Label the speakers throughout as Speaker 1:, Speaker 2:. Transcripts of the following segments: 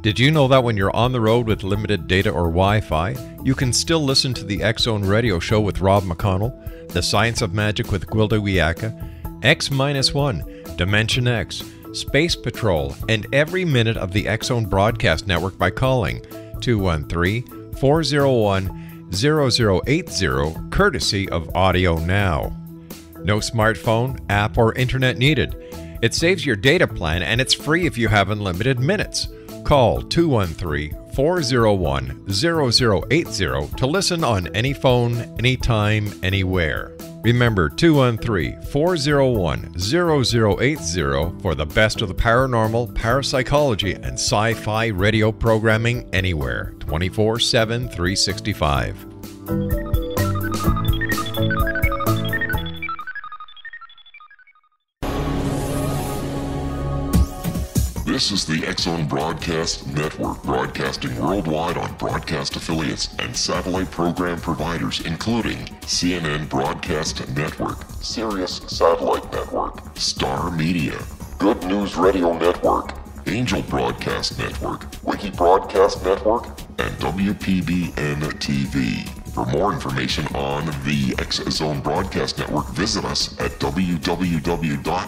Speaker 1: Did you know that when you're on the road with limited data or Wi-Fi, you can still listen to the X-Zone Radio Show with Rob McConnell, The Science of Magic with Gwilda Wiyaka, X-1, Dimension X, Space Patrol, and every minute of the X-Zone Broadcast Network by calling 213-401-0080, courtesy of Audio Now. No smartphone, app, or internet needed. It saves your data plan and it's free if you have unlimited minutes. Call 213-401-0080 to listen on any phone, anytime, anywhere. Remember 213-401-0080 for the best of the paranormal, parapsychology, and sci-fi radio programming anywhere, 24/7, 365.
Speaker 2: This is the X-Zone Broadcast Network, broadcasting worldwide on broadcast affiliates and satellite program providers, including CNN Broadcast Network, Sirius Satellite Network, Star Media, Good News Radio Network, Angel Broadcast Network, Wiki Broadcast Network, and WPBN TV. For more information on the X-Zone Broadcast Network, visit us at www.xzbn.net.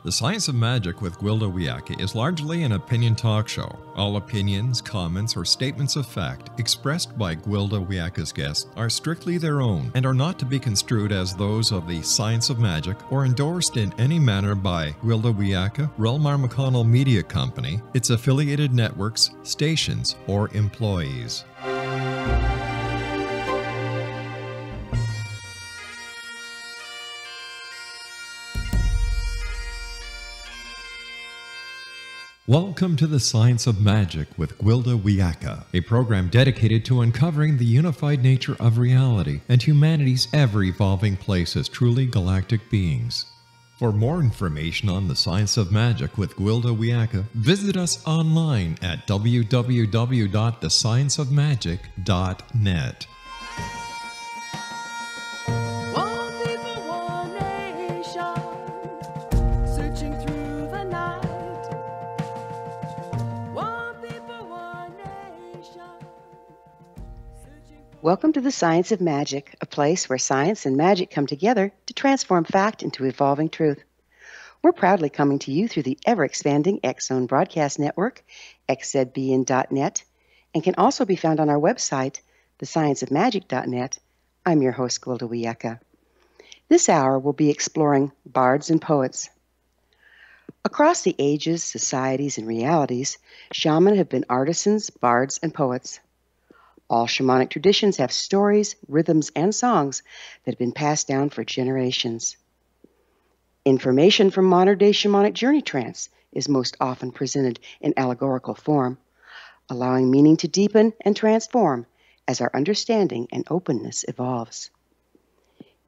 Speaker 1: The Science of Magic with Gwilda Wiyaka is largely an opinion talk show. All opinions, comments, or statements of fact expressed by Gwilda Wiyaka's guests are strictly their own and are not to be construed as those of the Science of Magic or endorsed in any manner by Gwilda Wiyaka, Relmar McConnell Media Company, its affiliated networks, stations, or employees. Welcome to the Science of Magic with Gwilda Wiyaka, a program dedicated to uncovering the unified nature of reality and humanity's ever-evolving place as truly galactic beings. For more information on the Science of Magic with Gwilda Wiyaka, visit us online at www.thescienceofmagic.net.
Speaker 3: Welcome to the Science of Magic, a place where science and magic come together to transform fact into evolving truth. We're proudly coming to you through the ever-expanding X-Zone Broadcast Network, xzbn.net, and can also be found on our website, thescienceofmagic.net. I'm your host, Gwilda Wiyaka. This hour we'll be exploring bards and poets. Across the ages, societies, and realities, shamans have been artisans, bards, and poets. All shamanic traditions have stories, rhythms, and songs that have been passed down for generations. Information from modern-day shamanic journey trance is most often presented in allegorical form, allowing meaning to deepen and transform as our understanding and openness evolves.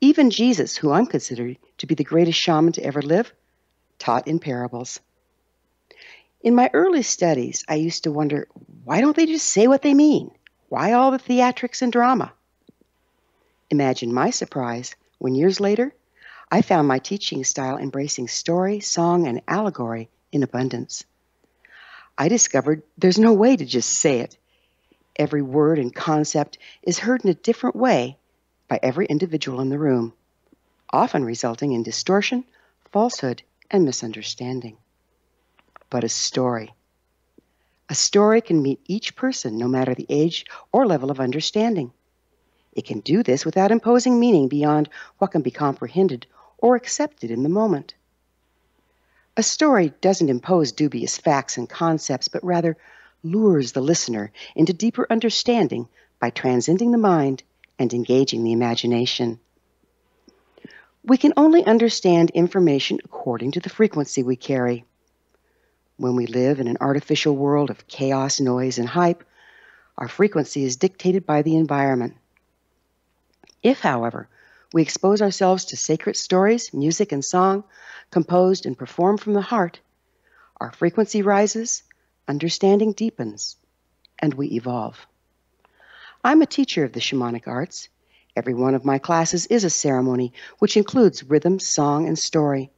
Speaker 3: Even Jesus, who I'm considered to be the greatest shaman to ever live, taught in parables. In my early studies, I used to wonder, why don't they just say what they mean? Why all the theatrics and drama? Imagine my surprise when years later, I found my teaching style embracing story, song, and allegory in abundance. I discovered there's no way to just say it. Every word and concept is heard in a different way by every individual in the room, often resulting in distortion, falsehood, and misunderstanding. But a story can meet each person no matter the age or level of understanding. It can do this without imposing meaning beyond what can be comprehended or accepted in the moment. A story doesn't impose dubious facts and concepts, but rather lures the listener into deeper understanding by transcending the mind and engaging the imagination. We can only understand information according to the frequency we carry. When we live in an artificial world of chaos, noise, and hype, our frequency is dictated by the environment. If, however, we expose ourselves to sacred stories, music, and song composed and performed from the heart, our frequency rises, understanding deepens, and we evolve. I'm a teacher of the shamanic arts. Every one of my classes is a ceremony which includes rhythm, song, and story.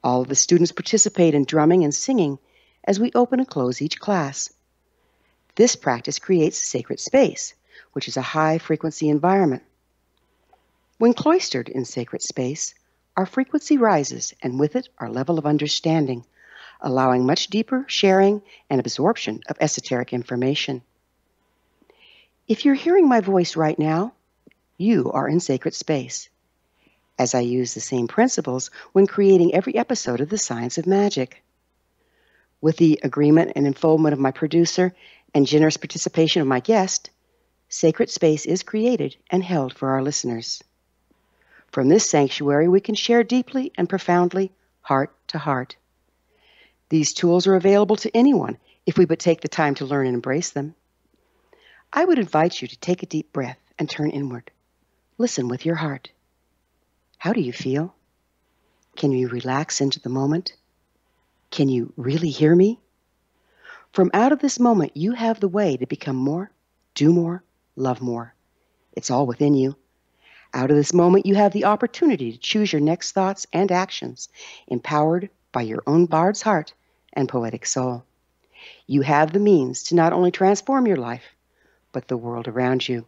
Speaker 3: All of the students participate in drumming and singing as we open and close each class. This practice creates a sacred space, which is a high-frequency environment. When cloistered in sacred space, our frequency rises, and with it, our level of understanding, allowing much deeper sharing and absorption of esoteric information. If you're hearing my voice right now, you are in sacred space, as I use the same principles when creating every episode of The Science of Magic. With the agreement and enfoldment of my producer and generous participation of my guest, sacred space is created and held for our listeners. From this sanctuary, we can share deeply and profoundly, heart to heart. These tools are available to anyone if we but take the time to learn and embrace them. I would invite you to take a deep breath and turn inward. Listen with your heart. How do you feel? Can you relax into the moment? Can you really hear me? From out of this moment, you have the way to become more, do more, love more. It's all within you. Out of this moment, you have the opportunity to choose your next thoughts and actions, empowered by your own bard's heart and poetic soul. You have the means to not only transform your life, but the world around you.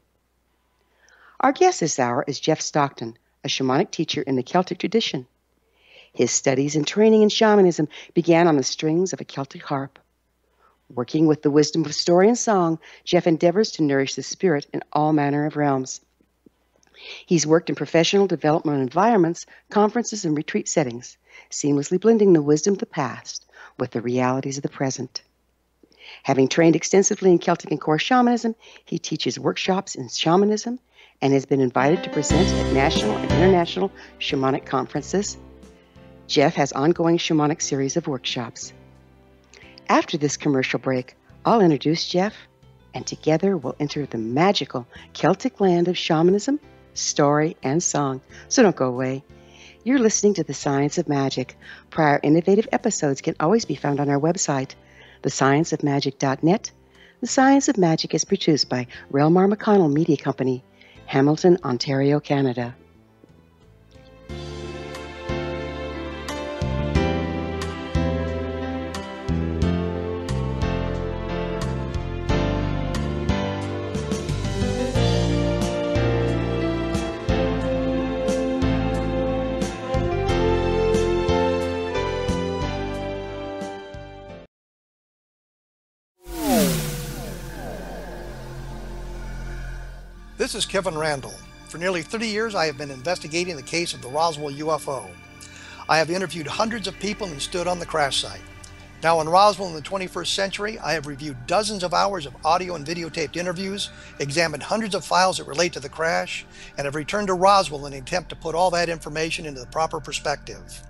Speaker 3: Our guest this hour is Jeff Stockton, a shamanic teacher in the Celtic tradition. His studies and training in shamanism began on the strings of a Celtic harp. Working with the wisdom of story and song, Jeff endeavors to nourish the spirit in all manner of realms. He's worked in professional developmental environments, conferences, and retreat settings, seamlessly blending the wisdom of the past with the realities of the present. Having trained extensively in Celtic and core shamanism, he teaches workshops in shamanism and has been invited to present at national and international shamanic conferences. Jeff has ongoing shamanic series of workshops. After this commercial break, I'll introduce Jeff, and together we'll enter the magical Celtic land of shamanism, story, and song. So don't go away. You're listening to The Science of Magic. Prior innovative episodes can always be found on our website, thescienceofmagic.net. The Science of Magic is produced by Relmar McConnell Media Company, Hamilton, Ontario, Canada.
Speaker 4: This is Kevin Randall. For nearly 30 years, I have been investigating the case of the Roswell UFO. I have interviewed hundreds of people and stood on the crash site. Now in Roswell in the 21st century, I have reviewed dozens of hours of audio and videotaped interviews, examined hundreds of files that relate to the crash, and have returned to Roswell in an attempt to put all that information into the proper perspective.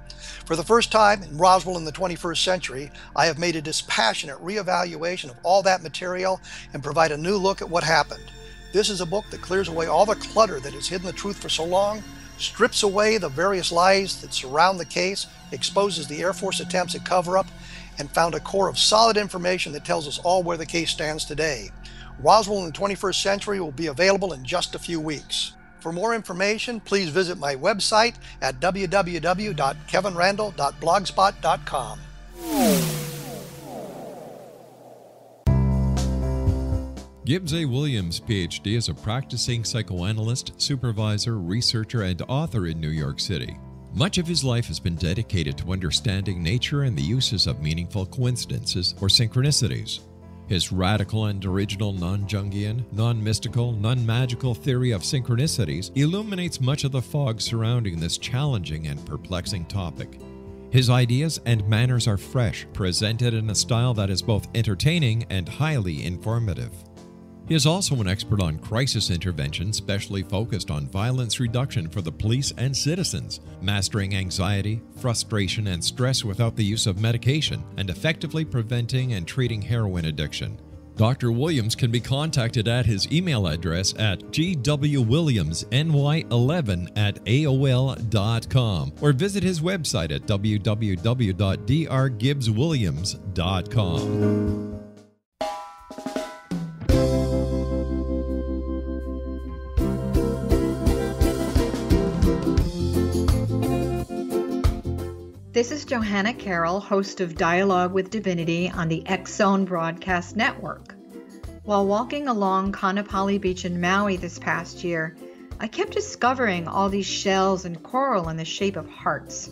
Speaker 4: For the first time in Roswell in the 21st century, I have made a dispassionate reevaluation of all that material and provide a new look at what happened. This is a book that clears away all the clutter that has hidden the truth for so long, strips away the various lies that surround the case, exposes the Air Force attempts at cover-up, and found a core of solid information that tells us all where the case stands today. Roswell in the 21st century will be available in just a few weeks. For more information, please visit my website at www.kevinrandall.blogspot.com.
Speaker 1: Gibbs A. Williams, Ph.D., is a practicing psychoanalyst, supervisor, researcher, and author in New York City. Much of his life has been dedicated to understanding nature and the uses of meaningful coincidences or synchronicities. His radical and original non-Jungian, non-mystical, non-magical theory of synchronicities illuminates much of the fog surrounding this challenging and perplexing topic. His ideas and manners are fresh, presented in a style that is both entertaining and highly informative. He is also an expert on crisis intervention, specially focused on violence reduction for the police and citizens, mastering anxiety, frustration, and stress without the use of medication, and effectively preventing and treating heroin addiction. Dr. Williams can be contacted at his email address at gwwilliamsny11@aol.com or visit his website at www.drgibbswilliams.com.
Speaker 5: This is Johanna Carroll, host of Dialogue with Divinity on the X-Zone Broadcast Network. While walking along Kaanapali Beach in Maui this past year, I kept discovering all these shells and coral in the shape of hearts.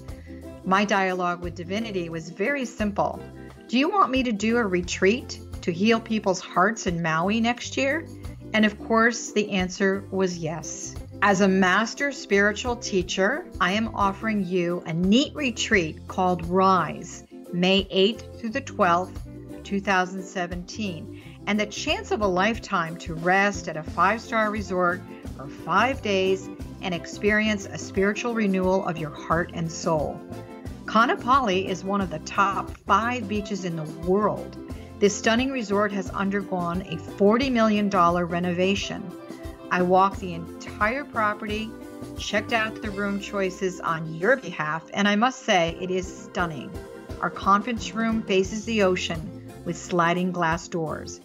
Speaker 5: My dialogue with Divinity was very simple. Do you want me to do a retreat to heal people's hearts in Maui next year? And of course, the answer was yes. As a master spiritual teacher, I am offering you a neat retreat called Rise, May 8th through the 12th, 2017, and the chance of a lifetime to rest at a 5-star resort for 5 days and experience a spiritual renewal of your heart and soul. Kaanapali is one of the top 5 beaches in the world. This stunning resort has undergone a $40 million renovation. I walked the entire property, checked out the room choices on your behalf, and I must say it is stunning. Our conference room faces the ocean with sliding glass doors.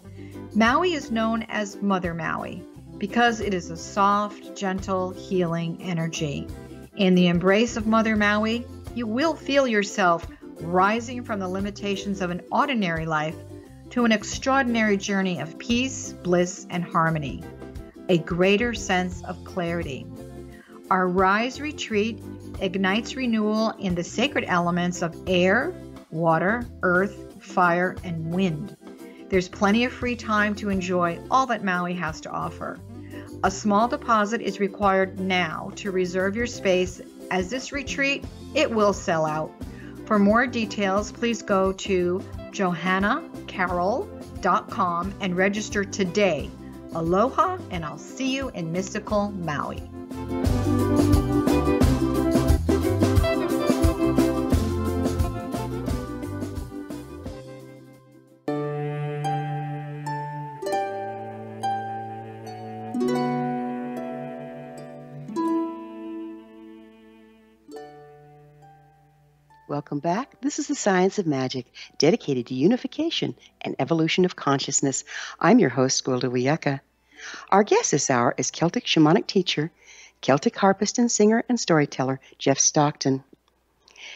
Speaker 5: Maui is known as Mother Maui because it is a soft, gentle, healing energy. In the embrace of Mother Maui, you will feel yourself rising from the limitations of an ordinary life to an extraordinary journey of peace, bliss, and harmony. A greater sense of clarity. Our Rise retreat ignites renewal in the sacred elements of air, water, earth, fire, and wind. There's plenty of free time to enjoy all that Maui has to offer. A small deposit is required now to reserve your space, as this retreat, it will sell out. For more details, please go to johannacarroll.com and register today. Aloha, and I'll see you in mystical Maui.
Speaker 3: Welcome back. This is the Science of Magic, dedicated to unification and evolution of consciousness. I'm your host, Gwilda Wiyaka. Our guest this hour is Celtic shamanic teacher, Celtic harpist and singer and storyteller, Jeff Stockton.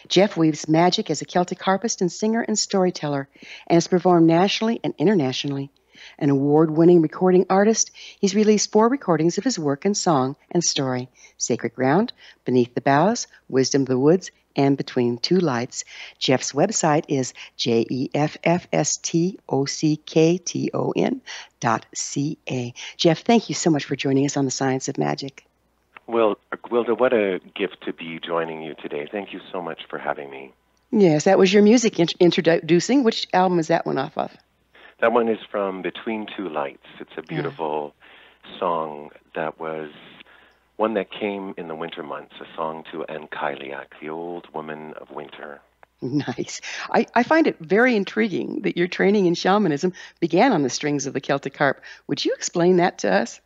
Speaker 3: Jeff weaves magic as a Celtic harpist and singer and storyteller, and has performed nationally and internationally. An award-winning recording artist, he's released 4 recordings of his work in song and story: Sacred Ground, Beneath the Boughs, Wisdom of the Woods, and Between Two Lights. Jeff's website is jeffstockton.ca. Jeff, thank you so much for joining us on the Science of Magic.
Speaker 6: Well, Gwilda, what a gift to be joining you today. Thank you so much for having me.
Speaker 3: Yes, that was your music introducing. Which album is that one off of?
Speaker 6: That one is from Between Two Lights. It's a beautiful song that was one that came in the winter months, a song to Ankailiak, the old woman of winter.
Speaker 3: Nice. I find it very intriguing that your training in shamanism began on the strings of the Celtic harp. Would you explain that to us?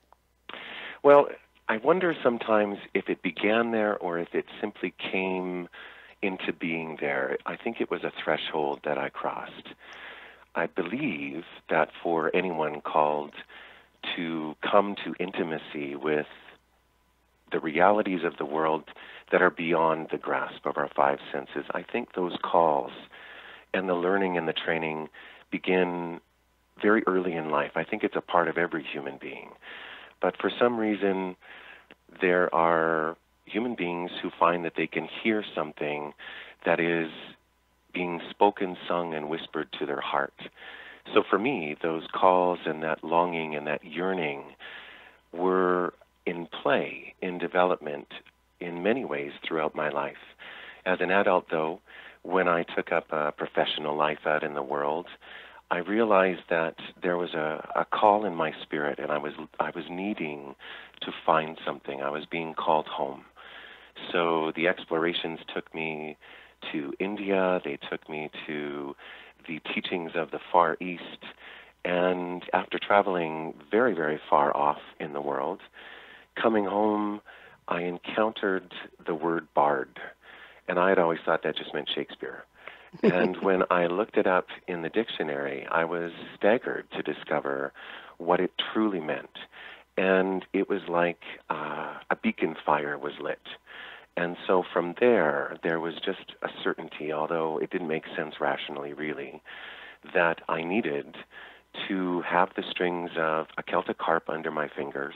Speaker 6: Well, I wonder sometimes if it began there or if it simply came into being there. I think it was a threshold that I crossed. I believe that for anyone called to come to intimacy with the realities of the world that are beyond the grasp of our 5 senses, I think those calls and the learning and the training begin very early in life. I think it's a part of every human being. But for some reason, there are human beings who find that they can hear something that is being spoken, sung, and whispered to their heart. So for me, those calls and that longing and that yearning were in play, in development, in many ways throughout my life. As an adult, though, when I took up a professional life out in the world, I realized that there was a call in my spirit, and I was needing to find something. I was being called home. So the explorations took me to India. They took me to the teachings of the Far East. And after traveling very, very far off in the world, coming home, I encountered the word bard. And I had always thought that just meant Shakespeare. And when I looked it up in the dictionary, I was staggered to discover what it truly meant. And it was like a beacon fire was lit. And so from there was just a certainty, although it didn't make sense rationally really, that I needed to have the strings of a Celtic harp under my fingers,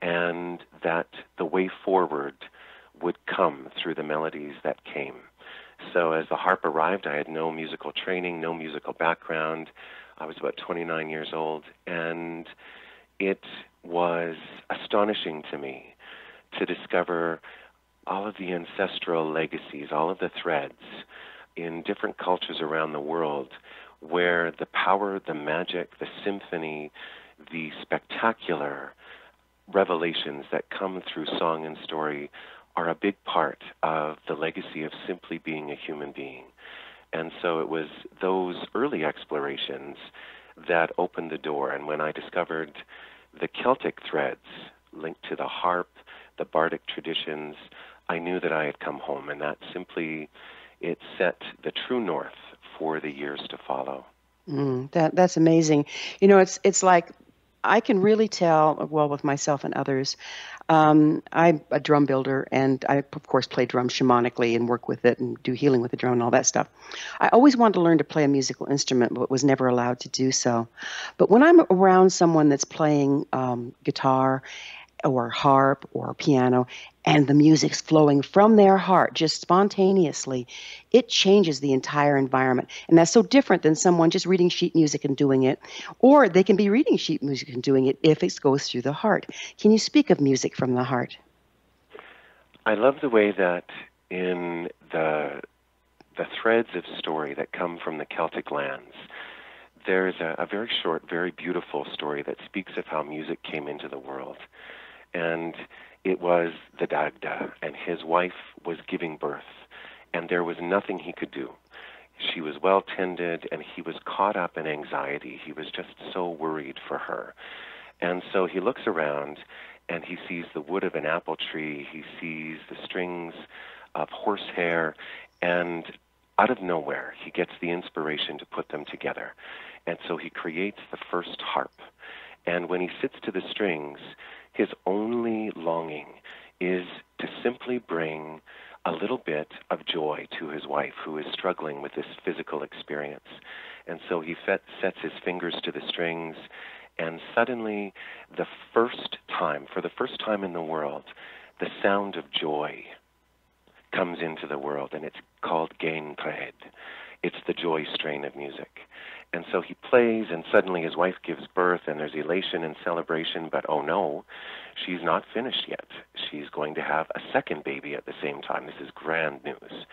Speaker 6: and that the way forward would come through the melodies that came. So as the harp arrived, I had no musical training, no musical background. I was about 29 years old, and it was astonishing to me to discover all of the ancestral legacies, all of the threads in different cultures around the world where the power, the magic, the symphony, the spectacular revelations that come through song and story are a big part of the legacy of simply being a human being. And so it was those early explorations that opened the door. And when I discovered the Celtic threads linked to the harp, the bardic traditions, I knew that I had come home, and that simply, it set the true north for the years to follow.
Speaker 3: That's amazing. You know, it's like I can really tell, well, with myself and others. I'm a drum builder, and I, of course, play drums shamanically and work with it and do healing with the drum and all that stuff. I always wanted to learn to play a musical instrument, but was never allowed to do so. But when I'm around someone that's playing guitar or harp or piano, and the music's flowing from their heart just spontaneously, it changes the entire environment. And that's so different than someone just reading sheet music and doing it. Or they can be reading sheet music and doing it if it goes through the heart. Can you speak of music from the heart?
Speaker 6: I love the way that in the threads of story that come from the Celtic lands, there's a very short, very beautiful story that speaks of how music came into the world. And it was the Dagda, and his wife was giving birth, and there was nothing he could do. She was well tended, and he was caught up in anxiety. He was just so worried for her. And so he looks around, and he sees the wood of an apple tree. He sees the strings of horsehair, and out of nowhere, he gets the inspiration to put them together. And so he creates the first harp. And when he sits to the strings, his only longing is to simply bring a little bit of joy to his wife, who is struggling with this physical experience. And so he sets his fingers to the strings, and suddenly, for the first time in the world, the sound of joy comes into the world, and it's called Gaintred. It's the joy strain of music. And so he plays, and suddenly his wife gives birth, and there's elation and celebration, but oh no, she's not finished yet. She's going to have a second baby at the same time. This is grand news.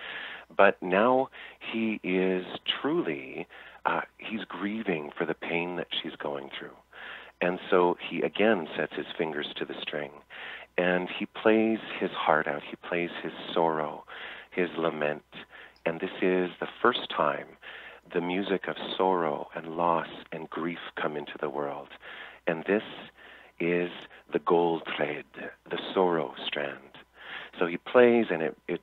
Speaker 6: But now he is truly, he's grieving for the pain that she's going through. And so he again sets his fingers to the string, and he plays his heart out. He plays his sorrow, his lament. And this is the first time the music of sorrow and loss and grief come into the world. And this is the gold thread, the sorrow strand. So he plays, and it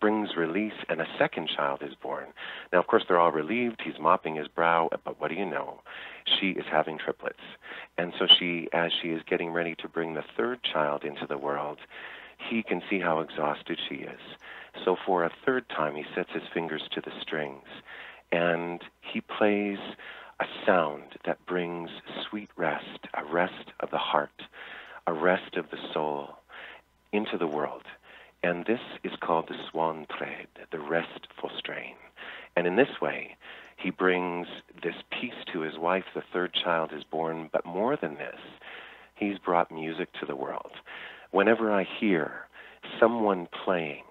Speaker 6: brings release, and a second child is born. Now, of course, they're all relieved. He's mopping his brow, but what do you know? She is having triplets. And so as she is getting ready to bring the third child into the world, he can see how exhausted she is. So for a third time, he sets his fingers to the strings, and he plays a sound that brings sweet rest, a rest of the heart, a rest of the soul into the world. And this is called the swan thread, the restful strain. And in this way, he brings this peace to his wife. The third child is born. But more than this, he's brought music to the world. Whenever I hear someone playing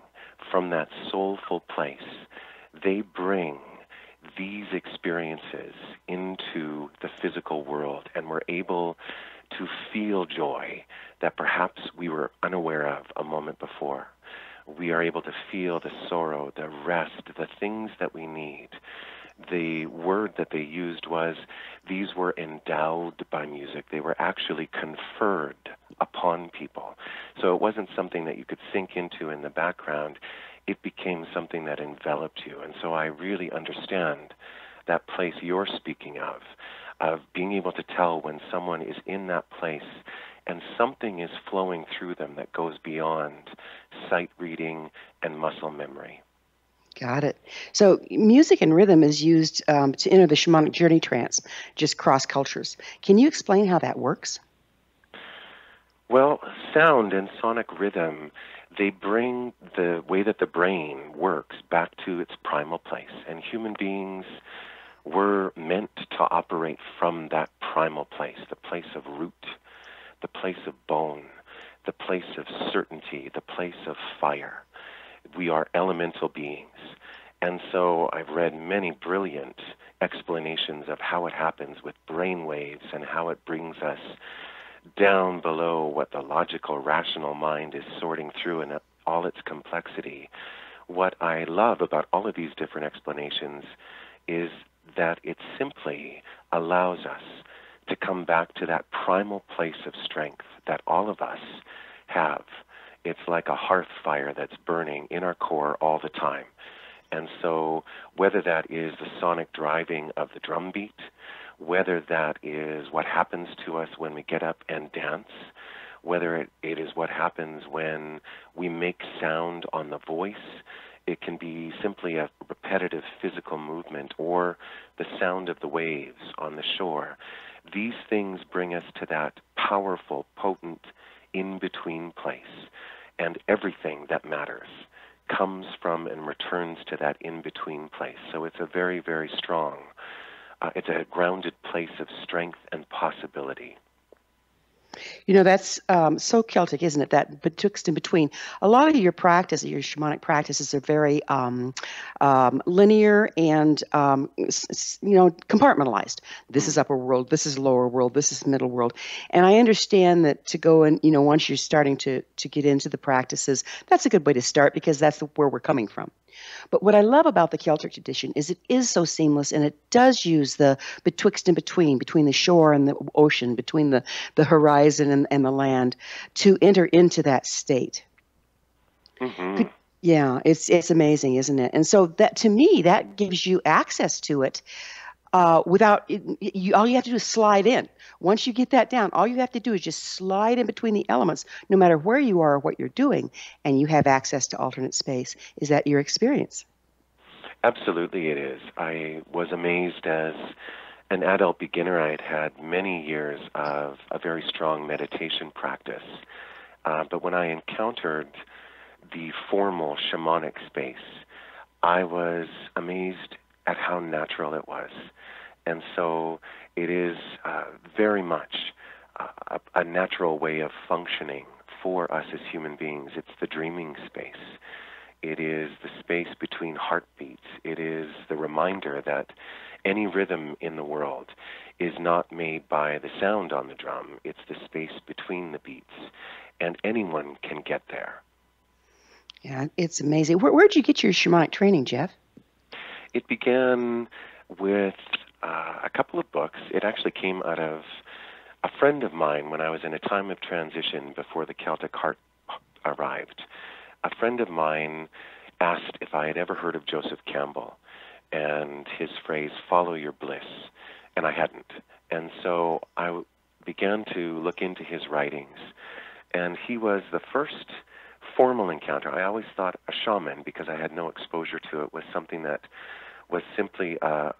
Speaker 6: from that soulful place, they bring these experiences into the physical world, and we're able to feel joy that perhaps we were unaware of a moment before. We are able to feel the sorrow, the rest, the things that we need the word that they used was these were endowed by music. They were actually conferred upon people. So it wasn't something that you could sink into in the background. It became something that enveloped you. And so I really understand that place you're speaking of being able to tell when someone is in that place and something is flowing through them that goes beyond sight reading and muscle memory.
Speaker 3: Got it. So music and rhythm is used to enter the shamanic journey trance, just cross cultures. Can you explain how that works?
Speaker 6: Well, sound and sonic rhythm, they bring the way that the brain works back to its primal place. And human beings were meant to operate from that primal place, the place of root, the place of bone, the place of certainty, the place of fire. We are elemental beings. And so I've read many brilliant explanations of how it happens with brain waves and how it brings us down below what the logical, rational mind is sorting through in all its complexity. What I love about all of these different explanations is that it simply allows us to come back to that primal place of strength that all of us have. It's like a hearth fire that's burning in our core all the time. And so whether that is the sonic driving of the drum beat, whether that is what happens to us when we get up and dance, whether it is what happens when we make sound on the voice, it can be simply a repetitive physical movement or the sound of the waves on the shore. These things bring us to that powerful, potent, in-between place. And everything that matters comes from and returns to that in-between place. So it's a very, very strong, it's a grounded place of strength and possibility.
Speaker 3: You know, that's so Celtic, isn't it? That betwixt and between. A lot of your practice, your shamanic practices, are very linear and, compartmentalized. This is upper world, this is lower world, this is middle world. And I understand that to go and, once you're starting to get into the practices, that's a good way to start because that's where we're coming from. But what I love about the Celtic tradition is it is so seamless, and it does use the betwixt and between the shore and the ocean, between the horizon and the land, to enter into that state.
Speaker 6: Mm-hmm.
Speaker 3: Yeah, it's amazing, isn't it? And so that, to me, that gives you access to it without all you have to do is slide in. Once you get that down, all you have to do is just slide in between the elements, no matter where you are or what you're doing, and you have access to alternate space. Is that your experience?
Speaker 6: Absolutely it is. I was amazed as an adult beginner. I had had many years of a very strong meditation practice. But when I encountered the formal shamanic space, I was amazed at how natural it was. And so it is very much a natural way of functioning for us as human beings. It's the dreaming space. It is the space between heartbeats. It is the reminder that any rhythm in the world is not made by the sound on the drum. It's the space between the beats, and anyone can get there.
Speaker 3: Yeah, it's amazing. Where'd you get your shamanic training, Jeff?
Speaker 6: It began with a couple of books. It actually came out of a friend of mine when I was in a time of transition before the Celtic harp arrived. A friend of mine asked if I had ever heard of Joseph Campbell and his phrase, "follow your bliss," and I hadn't. And so I began to look into his writings, and he was the first formal encounter. I always thought a shaman, because I had no exposure to it, was something that was simply a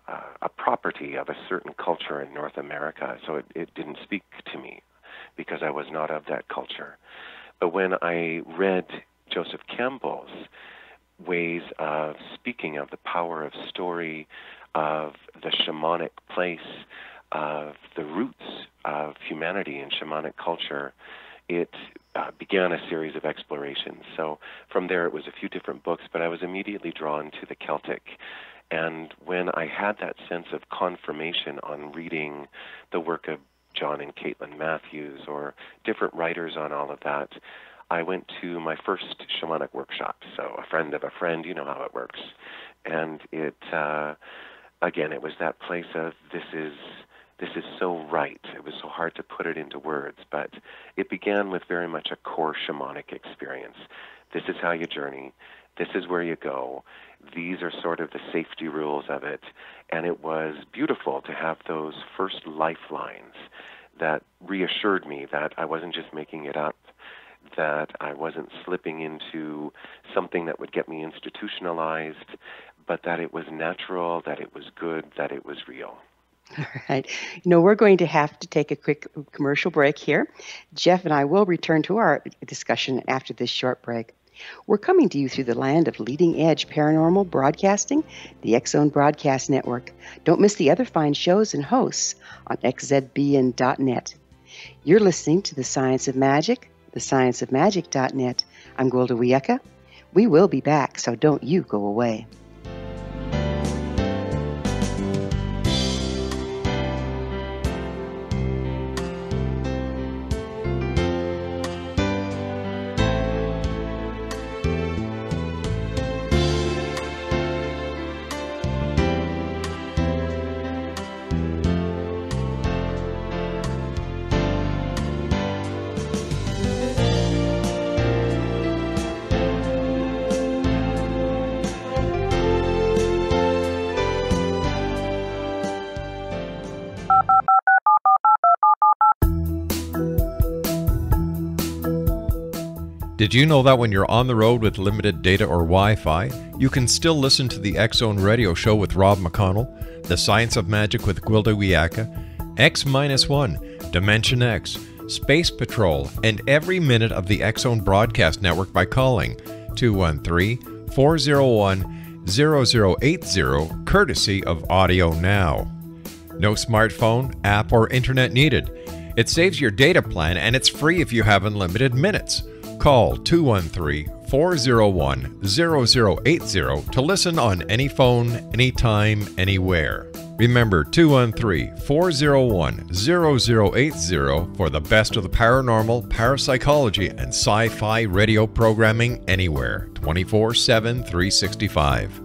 Speaker 6: property of a certain culture in North America, so it didn't speak to me because I was not of that culture. But when I read Joseph Campbell's ways of speaking of the power of story, of the shamanic place, of the roots of humanity and shamanic culture, it began a series of explorations. So from there it was a few different books, but I was immediately drawn to the Celtic. And when I had that sense of confirmation on reading the work of John and Caitlin Matthews or different writers on all of that, I went to my first shamanic workshop. So a friend of a friend, you know how it works. And it again, it was that place of this is so right. It was so hard to put it into words, but it began with very much a core shamanic experience. This is how you journey. This is where you go. These are sort of the safety rules of it. And it was beautiful to have those first lifelines that reassured me that I wasn't just making it up, that I wasn't slipping into something that would get me institutionalized, but that it was natural, that it was good, that it was real.
Speaker 3: All right. We're going to have to take a quick commercial break here. Jeff and I will return to our discussion after this short break. We're coming to you through the land of leading-edge paranormal broadcasting, the X-Zone Broadcast Network. Don't miss the other fine shows and hosts on xzbn.net. You're listening to The Science of Magic, thescienceofmagic.net. I'm Gwilda Wiyaka. We will be back, so don't you go away.
Speaker 1: Did you know that when you're on the road with limited data or Wi-Fi, you can still listen to the X-Zone Radio Show with Rob McConnell, The Science of Magic with Gwilda Wiyaka, X-1, Dimension X, Space Patrol, and every minute of the X-Zone Broadcast Network by calling 213-401-0080, courtesy of Audio Now. No smartphone, app, or internet needed. It saves your data plan and it's free if you have unlimited minutes. Call 213-401-0080 to listen on any phone, anytime, anywhere. Remember 213-401-0080 for the best of the paranormal, parapsychology, and sci-fi radio programming anywhere, 24/7, 365.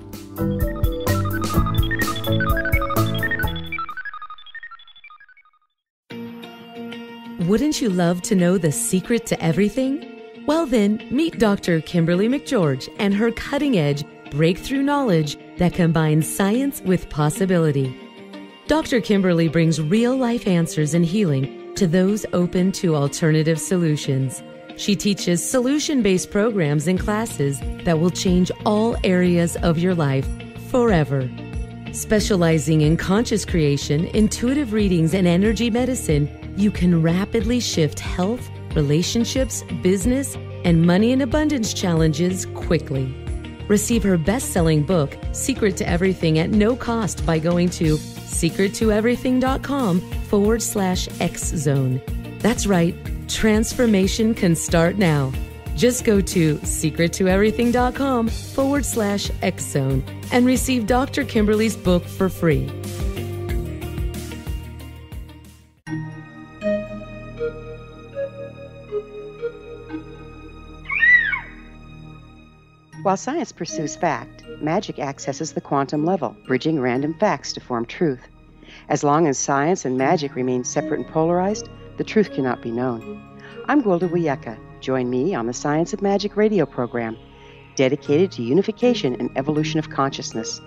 Speaker 7: Wouldn't you love to know the secret to everything? Well then, meet Dr. Kimberly McGeorge and her cutting-edge breakthrough knowledge that combines science with possibility. Dr. Kimberly brings real-life answers and healing to those open to alternative solutions. She teaches solution-based programs and classes that will change all areas of your life forever. Specializing in conscious creation, intuitive readings, and energy medicine, you can rapidly shift health, relationships, business, and money and abundance challenges quickly. Receive her best-selling book, Secret to Everything, at no cost by going to secrettoeverything.com/X-Zone. That's right, transformation can start now. Just go to secrettoeverything.com/X-Zone and receive Dr. Kimberly's book for free.
Speaker 3: While science pursues fact, magic accesses the quantum level, bridging random facts to form truth. As long as science and magic remain separate and polarized, the truth cannot be known. I'm Gwilda Wiyaka. Join me on the Science of Magic radio program, dedicated to unification and evolution of consciousness.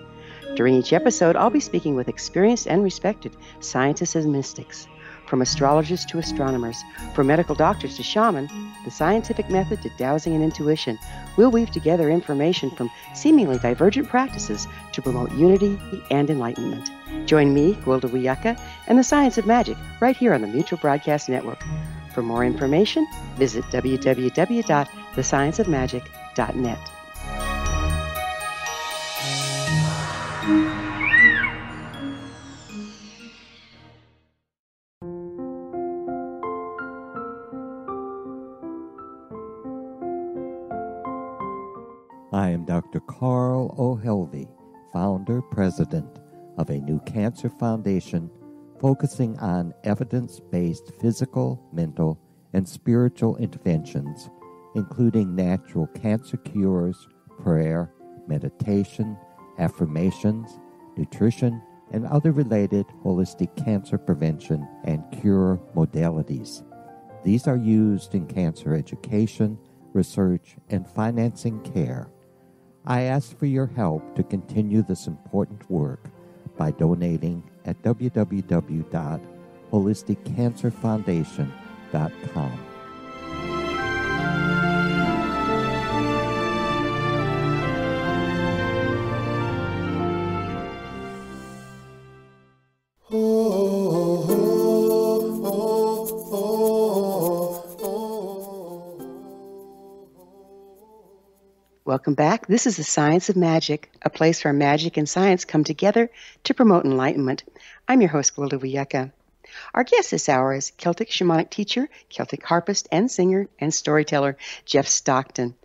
Speaker 3: During each episode, I'll be speaking with experienced and respected scientists and mystics. From astrologers to astronomers, from medical doctors to shaman, the scientific method to dowsing and intuition, we'll weave together information from seemingly divergent practices to promote unity and enlightenment. Join me, Gwilda Wiyaka, and the Science of Magic right here on the Mutual Broadcast Network. For more information, visit www.thescienceofmagic.net.
Speaker 8: I am Dr. Carl O'Helvey, founder, president of a new cancer foundation focusing on evidence-based physical, mental, and spiritual interventions, including natural cancer cures, prayer, meditation, affirmations, nutrition, and other related holistic cancer prevention and cure modalities. These are used in cancer education, research, and financing care. I ask for your help to continue this important work by donating at www.holisticcancerfoundation.com.
Speaker 3: Welcome back. This is the Science of Magic, a place where magic and science come together to promote enlightenment. I'm your host, Gwilda Wiyaka. Our guest this hour is Celtic shamanic teacher, Celtic harpist and singer and storyteller, Jeff Stockton.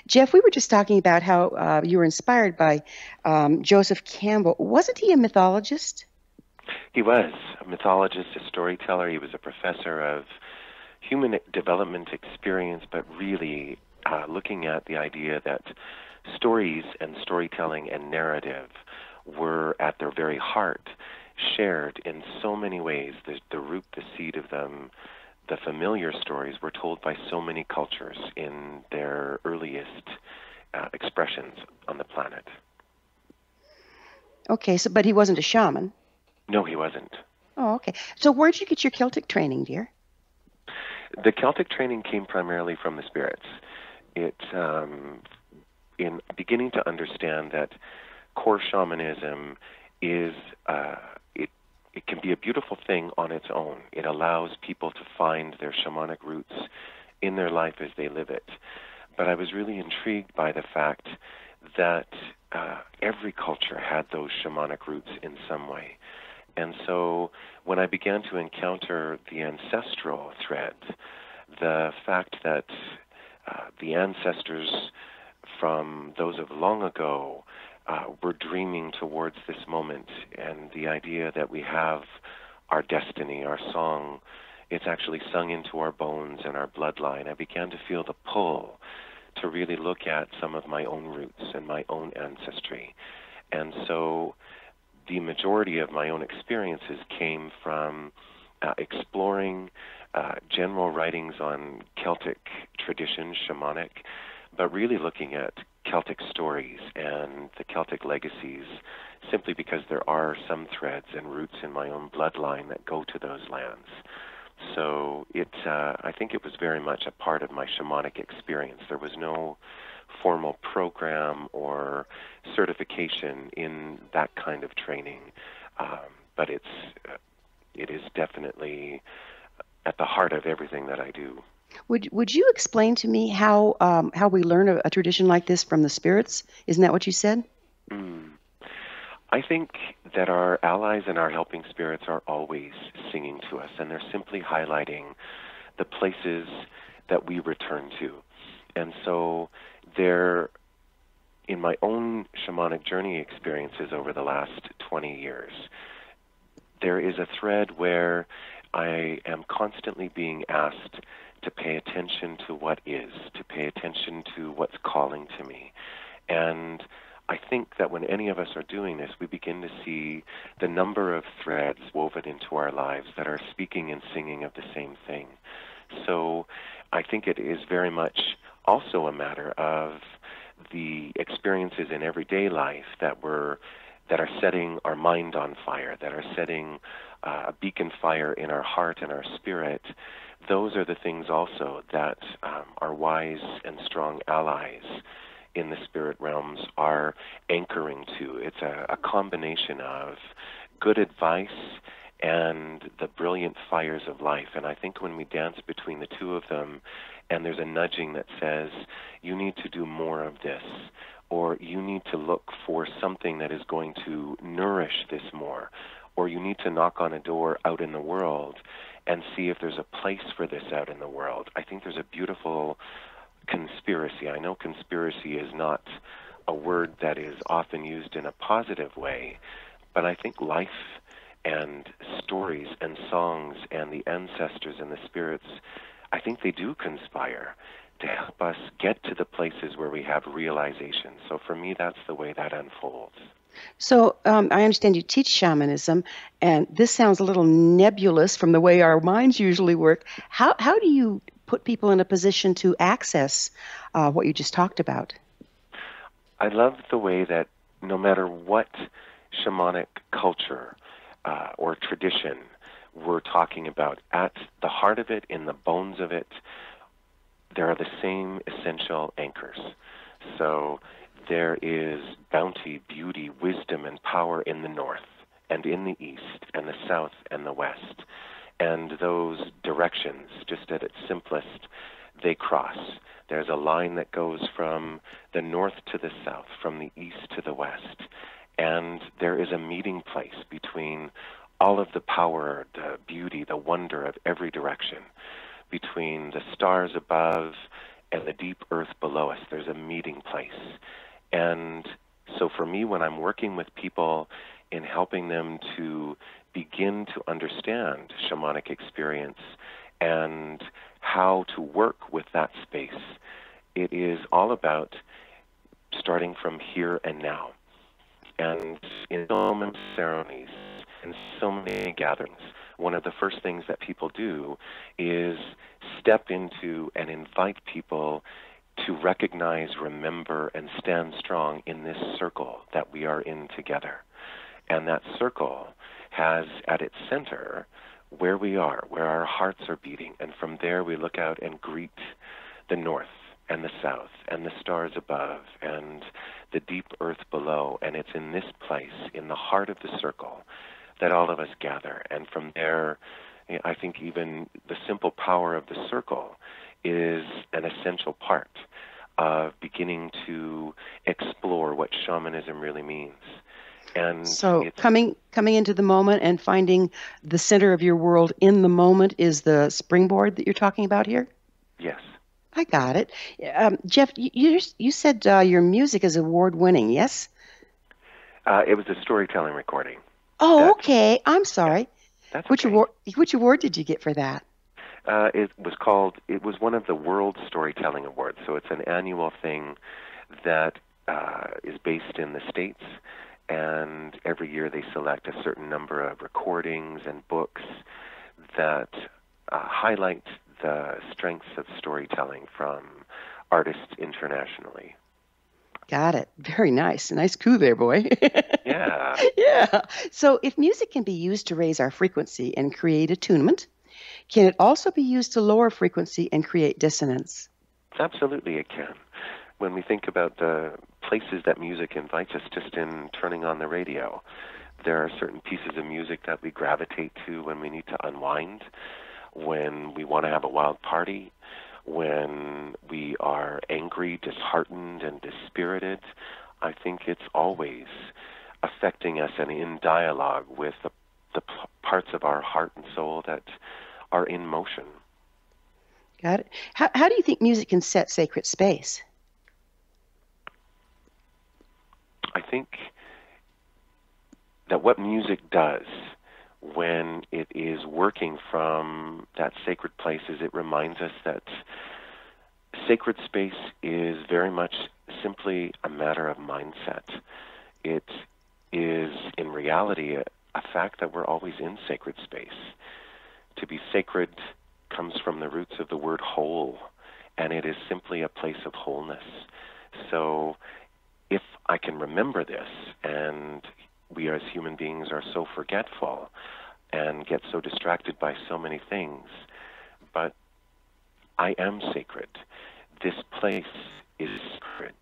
Speaker 3: Jeff, we were just talking about how you were inspired by Joseph Campbell. Wasn't he a mythologist?
Speaker 6: He was a mythologist, a storyteller. He was a professor of human development experience, but really looking at the idea that stories and storytelling and narrative were at their very heart shared in so many ways. The root, the seed of them, the familiar stories were told by so many cultures in their earliest expressions on the planet.
Speaker 3: Okay, but he wasn't a shaman?
Speaker 6: No, he wasn't.
Speaker 3: Oh, okay. So where'd you get your Celtic training, dear?
Speaker 6: The Celtic training came primarily from the spirits. In beginning to understand that core shamanism is, it can be a beautiful thing on its own. It allows people to find their shamanic roots in their life as they live it. But I was really intrigued by the fact that every culture had those shamanic roots in some way. And so when I began to encounter the ancestral thread, the fact that the ancestors from those of long ago were dreaming towards this moment, and the idea that we have our destiny, our song, it's actually sung into our bones and our bloodline. I began to feel the pull to really look at some of my own roots and my own ancestry. And so the majority of my own experiences came from exploring general writings on Celtic tradition, shamanic, but really looking at Celtic stories and the Celtic legacies, simply because there are some threads and roots in my own bloodline that go to those lands. So I think it was very much a part of my shamanic experience. There was no formal program or certification in that kind of training, but it is definitely at the heart of everything that I do.
Speaker 3: Would you explain to me how we learn a tradition like this from the spirits? Isn't that what you said?
Speaker 6: I think that our allies and our helping spirits are always singing to us, and they're simply highlighting the places that we return to. And so in my own shamanic journey experiences over the last 20 years, there is a thread where I am constantly being asked to pay attention to what is, to pay attention to what's calling to me. And I think that when any of us are doing this, we begin to see the number of threads woven into our lives that are speaking and singing of the same thing. So I think it is very much also a matter of the experiences in everyday life that are setting our mind on fire, that are setting a beacon fire in our heart and our spirit. Those are the things also that our wise and strong allies in the spirit realms are anchoring to. It's a combination of good advice and the brilliant fires of life. And I think when we dance between the two of them, and there's a nudging that says, you need to do more of this, or you need to look for something that is going to nourish this more, or you need to knock on a door out in the world and see if there's a place for this out in the world. I think there's a beautiful conspiracy. I know conspiracy is not a word that is often used in a positive way, but I think life and stories and songs and the ancestors and the spirits, I think they do conspire to help us get to the places where we have realization. So for me, that's the way that unfolds.
Speaker 3: So I understand you teach shamanism, and this sounds a little nebulous from the way our minds usually work. How do you put people in a position to access what you just talked about?
Speaker 6: I love the way that no matter what shamanic culture or tradition we're talking about, at the heart of it, in the bones of it, there are the same essential anchors. So there is bounty, beauty, wisdom, and power in the north, and in the east, and the south, and the west. And those directions, just at its simplest, they cross. There's a line that goes from the north to the south, from the east to the west. And there is a meeting place between all of the power, the beauty, the wonder of every direction. Between the stars above and the deep earth below us, there's a meeting place. And so for me, when I'm working with people in helping them to begin to understand shamanic experience and how to work with that space, it is all about starting from here and now. And in so many ceremonies, in so many gatherings, one of the first things that people do is step into and invite people to recognize, remember, and stand strong in this circle that we are in together. And that circle has at its center where we are, where our hearts are beating. And from there we look out and greet the north and the south and the stars above and the deep earth below. And it's in this place, in the heart of the circle, that all of us gather. And from there, I think even the simple power of the circle is an essential part of beginning to explore what shamanism really means. And
Speaker 3: so coming into the moment and finding the center of your world in the moment is the springboard that you're talking about here?
Speaker 6: Yes.
Speaker 3: I got it. Jeff, you said your music is award-winning, yes?
Speaker 6: It was a storytelling recording.
Speaker 3: Oh, okay. I'm sorry.
Speaker 6: Yeah, that's
Speaker 3: which
Speaker 6: okay.
Speaker 3: Which award did you get for that?
Speaker 6: It was one of the World Storytelling Awards. So it's an annual thing that is based in the States, and every year they select a certain number of recordings and books that highlight the strengths of storytelling from artists internationally.
Speaker 3: Got it. Very nice. Nice coup there, boy.
Speaker 6: Yeah.
Speaker 3: Yeah. So if music can be used to raise our frequency and create attunement, can it also be used to lower frequency and create dissonance?
Speaker 6: Absolutely it can. When we think about the places that music invites us, just in turning on the radio, there are certain pieces of music that we gravitate to when we need to unwind, when we want to have a wild party, when we are angry, disheartened, and dispirited. I think it's always affecting us and in dialogue with the parts of our heart and soul that are in motion.
Speaker 3: Got it. How do you think music can set sacred space?
Speaker 6: I think that what music does when it is working from that sacred place is it reminds us that sacred space is very much simply a matter of mindset. It is, in reality, a fact that we're always in sacred space. To be sacred comes from the roots of the word whole, and it is simply a place of wholeness. So if I can remember this, and we as human beings are so forgetful and get so distracted by so many things, but I am sacred. This place is sacred.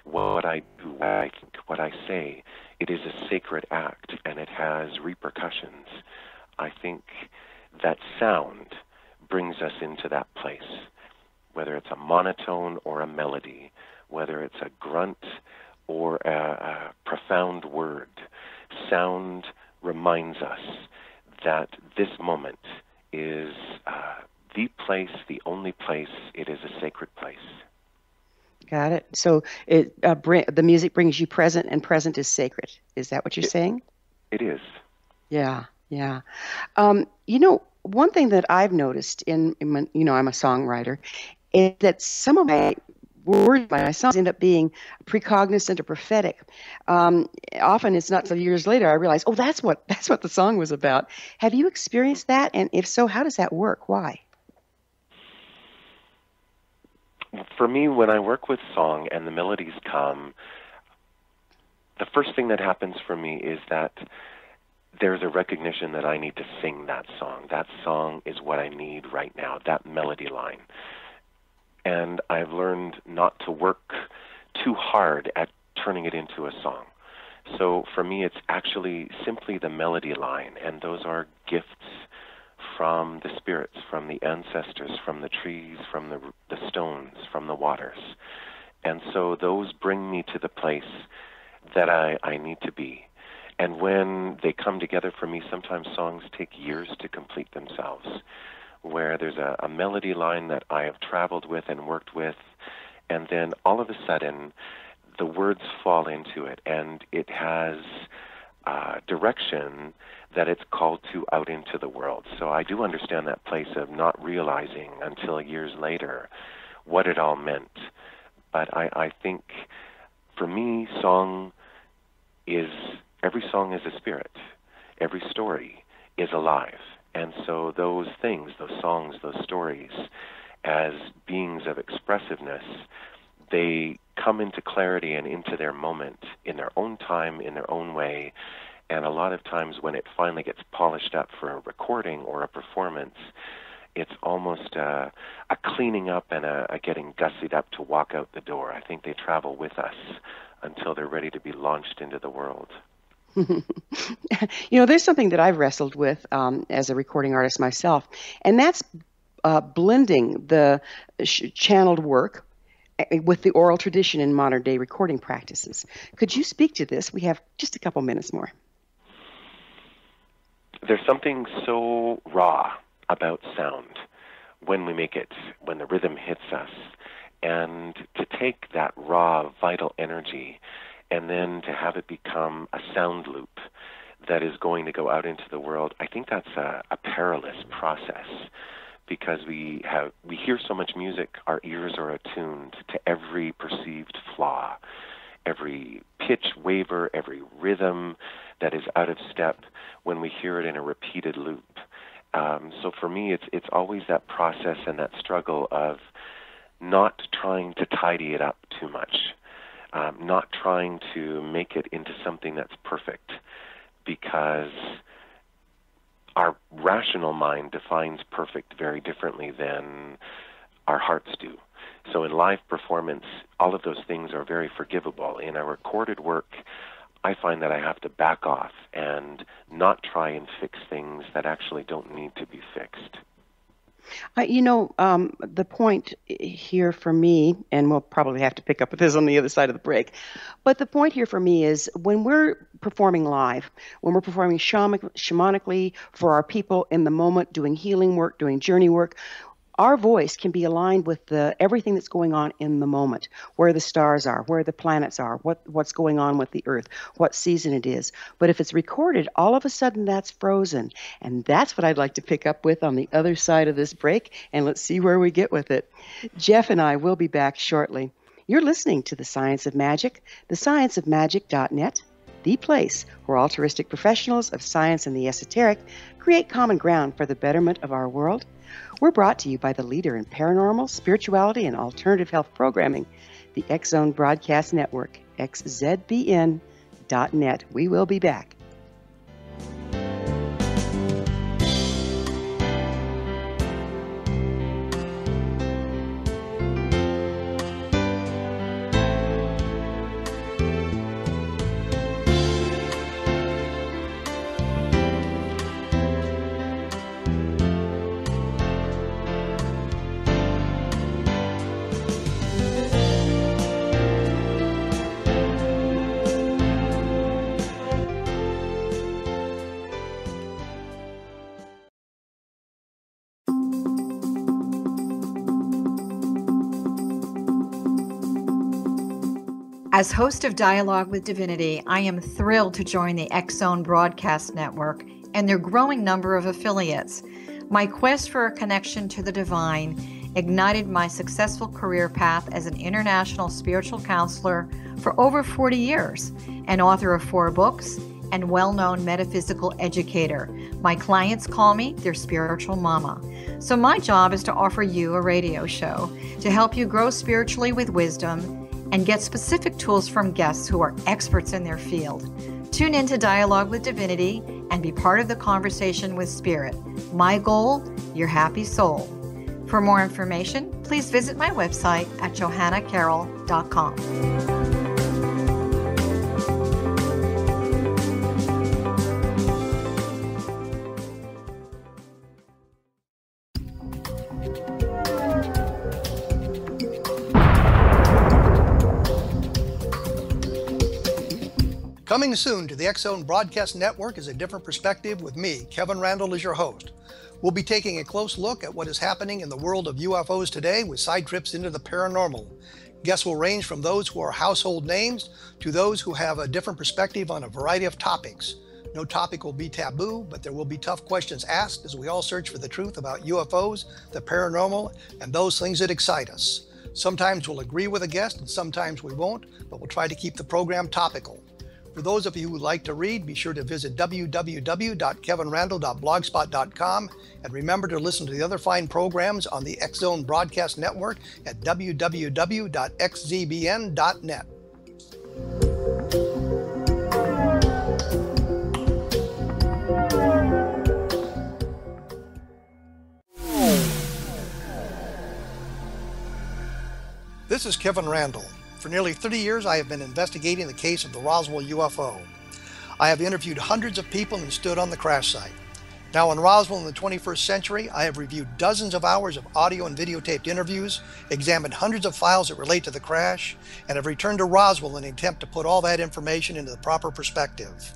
Speaker 6: What I do, what I think, what I say, it is a sacred act, and it has repercussions. I think that sound brings us into that place, whether it's a monotone or a melody, whether it's a grunt or a profound word. Sound reminds us that this moment is the place, the only place. It is a sacred place.
Speaker 3: Got it. So the music brings you present, and present is sacred. Is that what you're saying?
Speaker 6: It is.
Speaker 3: Yeah, yeah. One thing that I've noticed I'm a songwriter, is that some of my words by my songs end up being precognizant or prophetic. Often it's not till years later I realize, oh, that's what the song was about. Have you experienced that? And if so, how does that work? Why?
Speaker 6: For me, when I work with song and the melodies come, the first thing that happens for me is that there's a recognition that I need to sing that song. That song is what I need right now, that melody line. And I've learned not to work too hard at turning it into a song. So for me, it's actually simply the melody line, and those are gifts from the spirits, from the ancestors, from the trees, from the stones, from the waters. And so those bring me to the place that I need to be. And when they come together for me, sometimes songs take years to complete themselves, where there's a melody line that I have traveled with and worked with, and then all of a sudden the words fall into it, and it has direction that it's called to out into the world. So I do understand that place of not realizing until years later what it all meant. But I think for me, every song is a spirit. Every story is alive. And so those things, those songs, those stories, as beings of expressiveness, they come into clarity and into their moment in their own time, in their own way. And a lot of times when it finally gets polished up for a recording or a performance, it's almost a cleaning up and a getting gussied up to walk out the door. I think they travel with us until they're ready to be launched into the world.
Speaker 3: There's something that I've wrestled with as a recording artist myself, and that's blending the channeled work with the oral tradition in modern-day recording practices. Could you speak to this? We have just a couple minutes more.
Speaker 6: There's something so raw about sound when we make it, when the rhythm hits us, and to take that raw, vital energy and then to have it become a sound loop that is going to go out into the world, I think that's a perilous process, because we hear so much music, our ears are attuned to every perceived flaw, every pitch waver, every rhythm that is out of step when we hear it in a repeated loop. So for me, it's always that process and that struggle of not trying to tidy it up too much, not trying to make it into something that's perfect, because our rational mind defines perfect very differently than our hearts do. So in live performance, all of those things are very forgivable. In a recorded work, I find that I have to back off and not try and fix things that actually don't need to be fixed. The point here for me, and we'll probably have to pick up with this on the other side of the break, but the point here for me is when we're performing live, when we're performing shamanically for our people in the moment, doing healing work, doing journey work, our voice can be aligned with everything that's going on in the moment, where the stars are, where the planets are, what's going on with the earth, what season it is. But if it's recorded, all of a sudden that's frozen. And that's what I'd like to pick up with on the other side of this break, and let's see where we get with it. Jeff and I will be back shortly. You're listening to The Science of Magic, thescienceofmagic.net, the place where altruistic professionals of science and the esoteric create common ground for the betterment of our world. We're brought to you by the leader in paranormal, spirituality, and alternative health programming, the X Zone Broadcast Network, xzbn.net. We will be back.
Speaker 5: As host of Dialogue with Divinity, I am thrilled to join the X Zone Broadcast Network and their growing number of affiliates. My quest for a connection to the divine ignited my successful career path as an international spiritual counselor for over 40 years, and author of 4 books, and well-known metaphysical educator. My clients call me their spiritual mama. So my job is to offer you a radio show to help you grow spiritually with wisdom and get specific tools from guests who are experts in their field. Tune in to Dialogue with Divinity and be part of the conversation with Spirit. My goal, your happy soul. For more information, please visit my website at johannacarroll.com.
Speaker 4: Coming soon to the X-Zone Broadcast Network is A Different Perspective with me, Kevin Randall, as your host. We'll be taking a close look at what is happening in the world of UFOs today with side trips into the paranormal. Guests will range from those who are household names to those who have a different perspective on a variety of topics. No topic will be taboo, but there will be tough questions asked as we all search for the truth about UFOs, the paranormal, and those things that excite us. Sometimes we'll agree with a guest and sometimes we won't, but we'll try to keep the program topical. For those of you who would like to read, be sure to visit www.kevinrandall.blogspot.com and remember to listen to the other fine programs on the X-Zone Broadcast Network at www.xzbn.net. This is Kevin Randall. For nearly 30 years, I have been investigating the case of the Roswell UFO. I have interviewed hundreds of people and stood on the crash site. Now in Roswell in the 21st century, I have reviewed dozens of hours of audio and videotaped interviews, examined hundreds of files that relate to the crash, and have returned to Roswell in an attempt to put all that information into the proper perspective.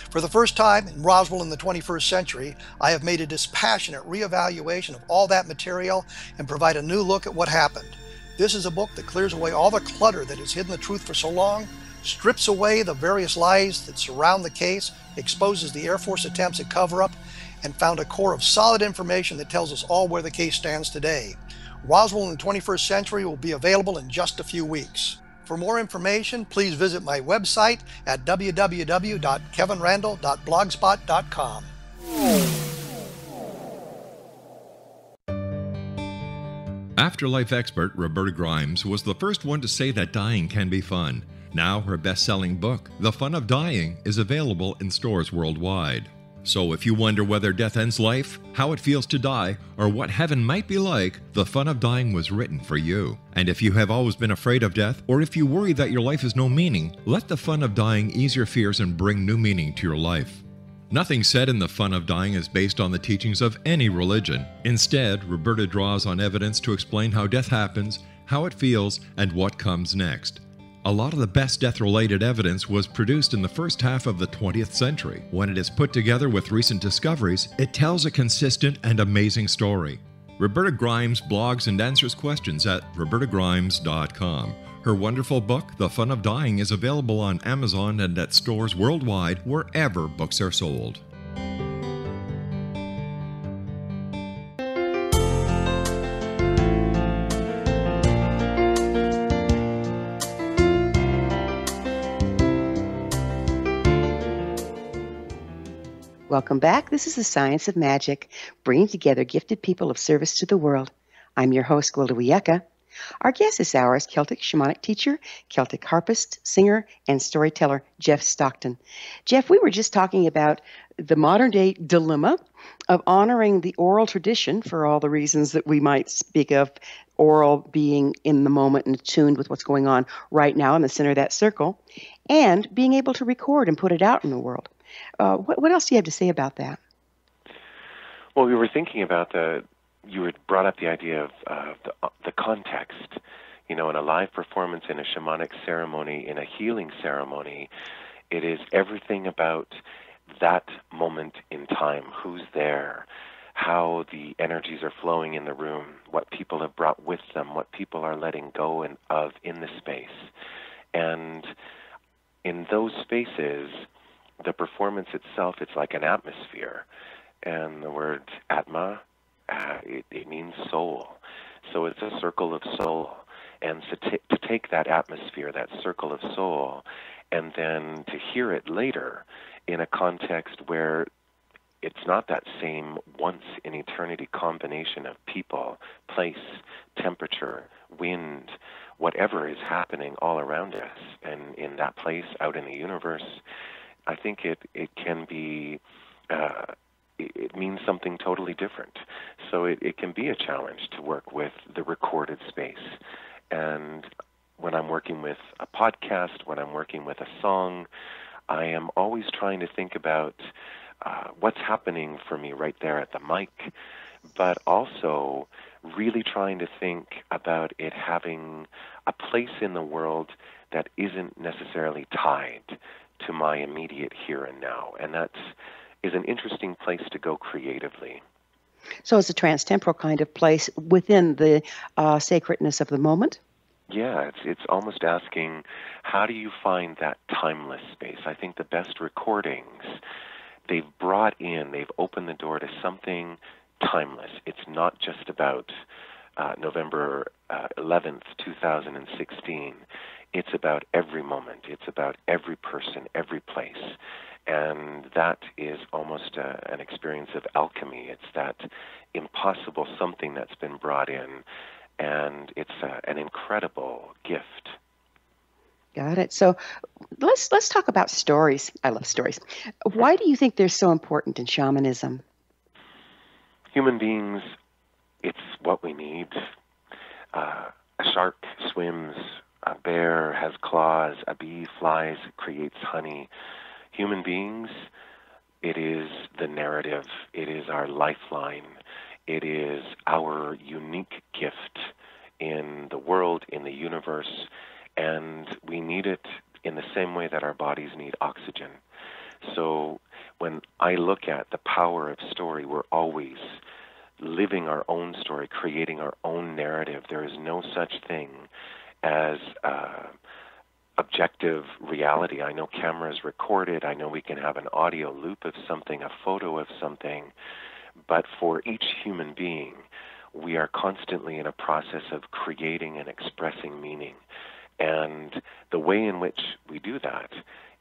Speaker 4: For the first time in Roswell in the 21st century, I have made a dispassionate reevaluation of all that material and provide a new look at what happened. This is a book that clears away all the clutter that has hidden the truth for so long, strips away the various lies that surround the case, exposes the Air Force attempts at cover-up, and found a core of solid information that tells us all where the case stands today. Roswell in the 21st century will be available in just a few weeks. For more information, please visit my website at www.kevinrandall.blogspot.com.
Speaker 1: Afterlife expert Roberta Grimes was the first one to say that dying can be fun. Now her best-selling book, The Fun of Dying, is available in stores worldwide. So if you wonder whether death ends life, how it feels to die, or what heaven might be like, The Fun of Dying was written for you. And if you have always been afraid of death, or if you worry that your life has no meaning, let The Fun of Dying ease your fears and bring new meaning to your life. Nothing said in The Fun of Dying is based on the teachings of any religion. Instead, Roberta draws on evidence to explain how death happens, how it feels, and what comes next. A lot of the best death-related evidence was produced in the first half of the 20th century. When it is put together with recent discoveries, it tells a consistent and amazing story. Roberta Grimes blogs and answers questions at robertagrimes.com. Her wonderful book, The Fun of Dying, is available on Amazon and at stores worldwide wherever books are sold.
Speaker 3: Welcome back. This is the Science of Magic, bringing together gifted people of service to the world. I'm your host, Gwilda Wiyaka. Our guest this hour is Celtic shamanic teacher, Celtic harpist, singer, and storyteller Jeff Stockton. Jeff, we were just talking about the modern-day dilemma of honoring the oral tradition for all the reasons that we might speak of, oral being in the moment and attuned with what's going on right now in the center of that circle, and being able to record and put it out in the world. What else do you have to say about that?
Speaker 6: Well, we were thinking about you had brought up the idea of the context. You know, in a live performance, in a shamanic ceremony, in a healing ceremony, it is everything about that moment in time, who's there, how the energies are flowing in the room, what people have brought with them, what people are letting go of in the space. And in those spaces, the performance itself, it's like an atmosphere. And the word atma, it means soul. So it's a circle of soul. And so to take that atmosphere, that circle of soul, and then to hear it later in a context where it's not that same once in eternity combination of people, place, temperature, wind, whatever is happening all around us and in that place out in the universe, I think it can be, it means something totally different. So it can be a challenge to work with the recorded space. And when I'm working with a podcast, when I'm working with a song, I am always trying to think about what's happening for me right there at the mic, but also really trying to think about it having a place in the world that isn't necessarily tied to my immediate here and now. And that is an interesting place to go creatively.
Speaker 3: So it's a trans-temporal kind of place within the sacredness of the moment?
Speaker 6: Yeah, it's almost asking, how do you find that timeless space? I think the best recordings, they've opened the door to something timeless. It's not just about November 11th, 2016. It's about every moment. It's about every person, every place. And that is almost an experience of alchemy. It's that impossible something that's been brought in, and it's an incredible gift.
Speaker 3: Got it. So let's talk about stories. I love stories. Why do you think they're so important in shamanism?
Speaker 6: Human beings, it's what we need. A shark swims, a bear has claws, a bee flies, creates honey. Human beings, it is the narrative. It is our lifeline. It is our unique gift in the world, in the universe, and we need it in the same way that our bodies need oxygen. So when I look at the power of story, we're always living our own story, creating our own narrative. There is no such thing as objective reality. I know cameras record it. I know we can have an audio loop of something, a photo of something. But for each human being, we are constantly in a process of creating and expressing meaning. And the way in which we do that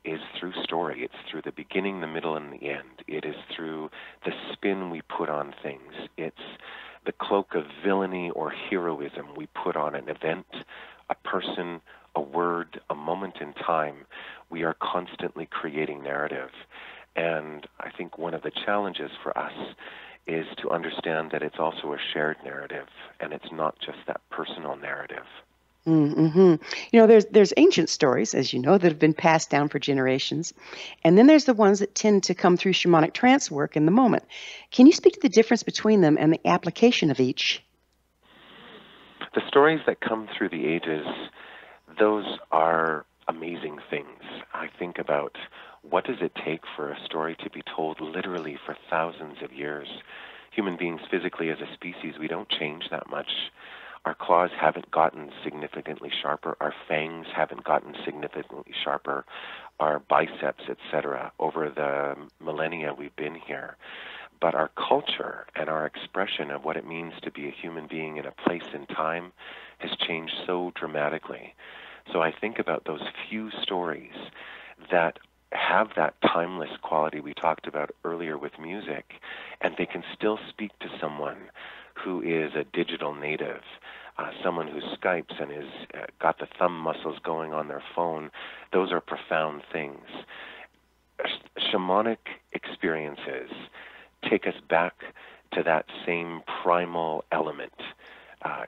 Speaker 6: is through story. It's through the beginning, the middle, and the end. It is through the spin we put on things. It's the cloak of villainy or heroism we put on an event, a person, a word, a moment in time. We are constantly creating narrative. And I think one of the challenges for us is to understand that it's also a shared narrative, and it's not just that personal narrative.
Speaker 3: Mm-hmm. You know, there's ancient stories, as you know, that have been passed down for generations. And then there's the ones that tend to come through shamanic trance work in the moment. Can you speak to the difference between them and the application of each?
Speaker 6: The stories that come through the ages, those are amazing things. I think about what does it take for a story to be told literally for thousands of years. Human beings physically as a species, we don't change that much. Our claws haven't gotten significantly sharper. Our fangs haven't gotten significantly sharper. Our biceps, etc. Over the millennia we've been here. But our culture and our expression of what it means to be a human being in a place and time has changed so dramatically. So I think about those few stories that have that timeless quality we talked about earlier with music, and they can still speak to someone who is a digital native, someone who Skypes and is got the thumb muscles going on their phone. Those are profound things. Shamanic experiences take us back to that same primal element.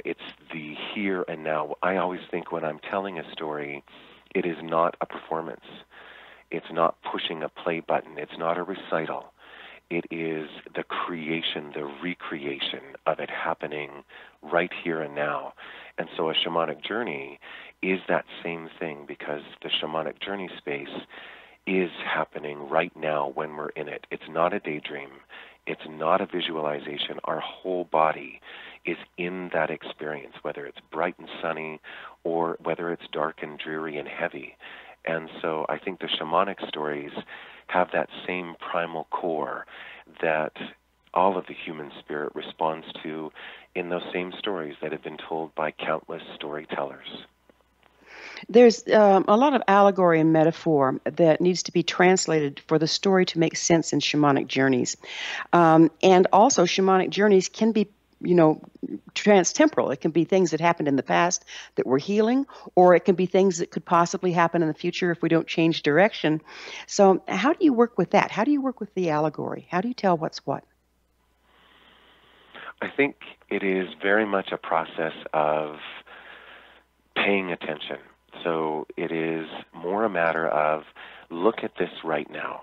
Speaker 6: It's the here and now. I always think when I'm telling a story, it is not a performance. It's not pushing a play button. It's not a recital. It is the creation, the recreation of it happening right here and now. And so a shamanic journey is that same thing, because the shamanic journey space is happening right now when we're in it. It's not a daydream. It's not a visualization. Our whole body is in that experience, whether it's bright and sunny or whether it's dark and dreary and heavy. And so I think the shamanic stories have that same primal core that all of the human spirit responds to in those same stories that have been told by countless storytellers.
Speaker 3: There's a lot of allegory and metaphor that needs to be translated for the story to make sense in shamanic journeys. And also, shamanic journeys can be, trans-temporal. It can be things that happened in the past that we're healing, or it can be things that could possibly happen in the future if we don't change direction. So how do you work with that? How do you work with the allegory? How do you tell what's what?
Speaker 6: I think it is very much a process of paying attention. So it is more a matter of look at this right now,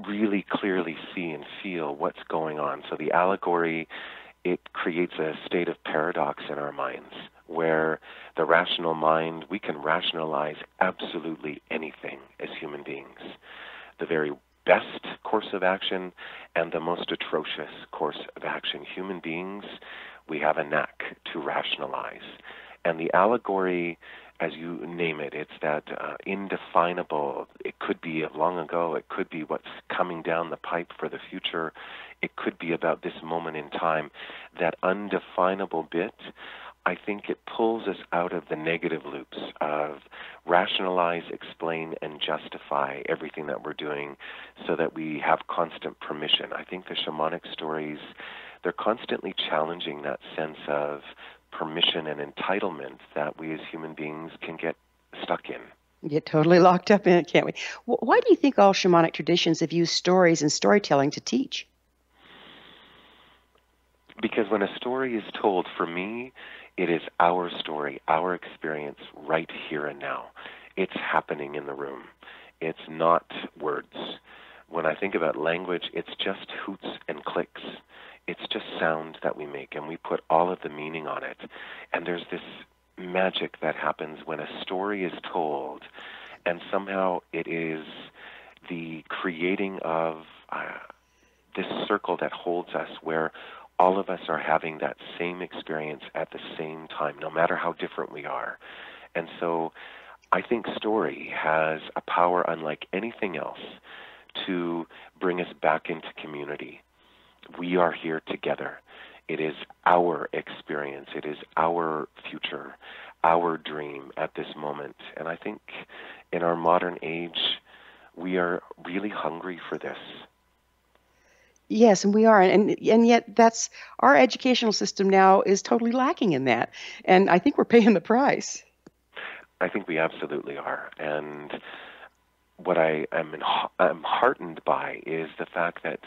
Speaker 6: really clearly see and feel what's going on. So the allegory, it creates a state of paradox in our minds where the rational mind, we can rationalize absolutely anything as human beings. The very best course of action and the most atrocious course of action. Human beings, we have a knack to rationalize. And the allegory, as you name it, it's that indefinable. It could be of long ago. It could be what's coming down the pipe for the future. It could be about this moment in time. That undefinable bit, I think it pulls us out of the negative loops of rationalize, explain, and justify everything that we're doing so that we have constant permission. I think the shamanic stories, they're constantly challenging that sense of permission and entitlement that we as human beings can get stuck in.
Speaker 3: Get totally locked up in it, can't we? Why do you think all shamanic traditions have used stories and storytelling to teach?
Speaker 6: Because when a story is told, for me, it is our story, our experience right here and now. It's happening in the room. It's not words. When I think about language, it's just hoots and clicks. It's just sound that we make, and we put all of the meaning on it. And there's this magic that happens when a story is told, and somehow it is the creating of this circle that holds us where all of us are having that same experience at the same time, no matter how different we are. And so I think story has a power unlike anything else to bring us back into community. We are here together. It is our experience. It is our future, our dream at this moment. And I think in our modern age, we are really hungry for this.
Speaker 3: Yes, and we are, and yet that's our educational system now is totally lacking in that, and I think we're paying the price.
Speaker 6: I think we absolutely are, and what I'm heartened by is the fact that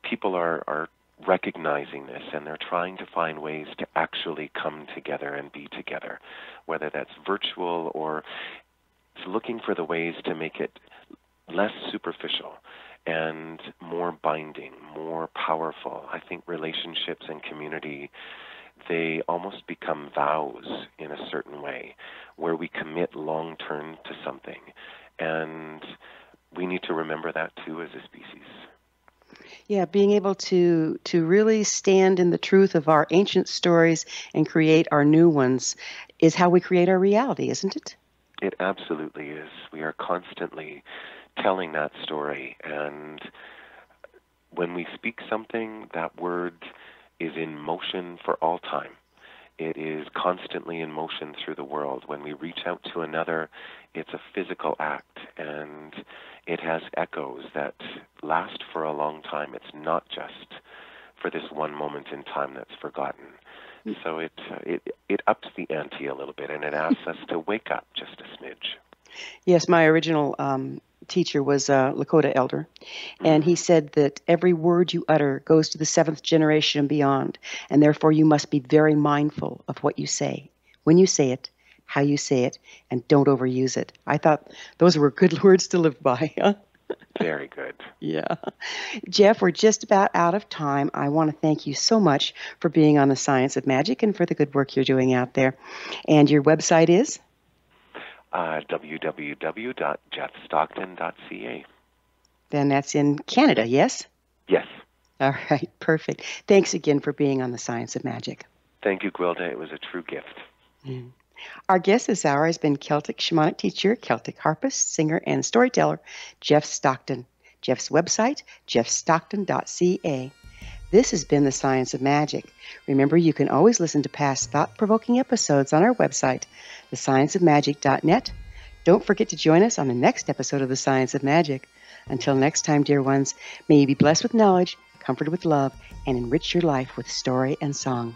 Speaker 6: people are recognizing this, and they're trying to find ways to actually come together and be together, whether that's virtual or looking for the ways to make it less superficial and more binding, more powerful. I think relationships and community, they almost become vows in a certain way, where we commit long-term to something. And we need to remember that too as a species.
Speaker 3: Yeah, being able to really stand in the truth of our ancient stories and create our new ones is how we create our reality, isn't it?
Speaker 6: It absolutely is. We are constantly telling that story, and when we speak something, that word is in motion for all time. It is constantly in motion through the world. When we reach out to another, it's a physical act, and it has echoes that last for a long time. It's not just for this one moment in time that's forgotten. So it ups the ante a little bit, and it asks us to wake up just a smidge.
Speaker 3: Yes, my original teacher was a Lakota elder, and he said that every word you utter goes to the seventh generation and beyond, and therefore you must be very mindful of what you say, when you say it, how you say it, and don't overuse it. I thought those were good words to live by. Huh?
Speaker 6: Very good.
Speaker 3: Yeah. Jeff, we're just about out of time. I want to thank you so much for being on The Science of Magic and for the good work you're doing out there. And your website is?
Speaker 6: www.jeffstockton.ca.
Speaker 3: Then that's in Canada, yes?
Speaker 6: Yes.
Speaker 3: All right, perfect. Thanks again for being on The Science of Magic.
Speaker 6: Thank you, Gwilda. It was a true gift.
Speaker 3: Mm. Our guest this hour has been Celtic shamanic teacher, Celtic harpist, singer, and storyteller, Jeff Stockton. Jeff's website, jeffstockton.ca. This has been The Science of Magic. Remember, you can always listen to past thought-provoking episodes on our website, thescienceofmagic.net. Don't forget to join us on the next episode of The Science of Magic. Until next time, dear ones, may you be blessed with knowledge, comforted with love, and enrich your life with story and song.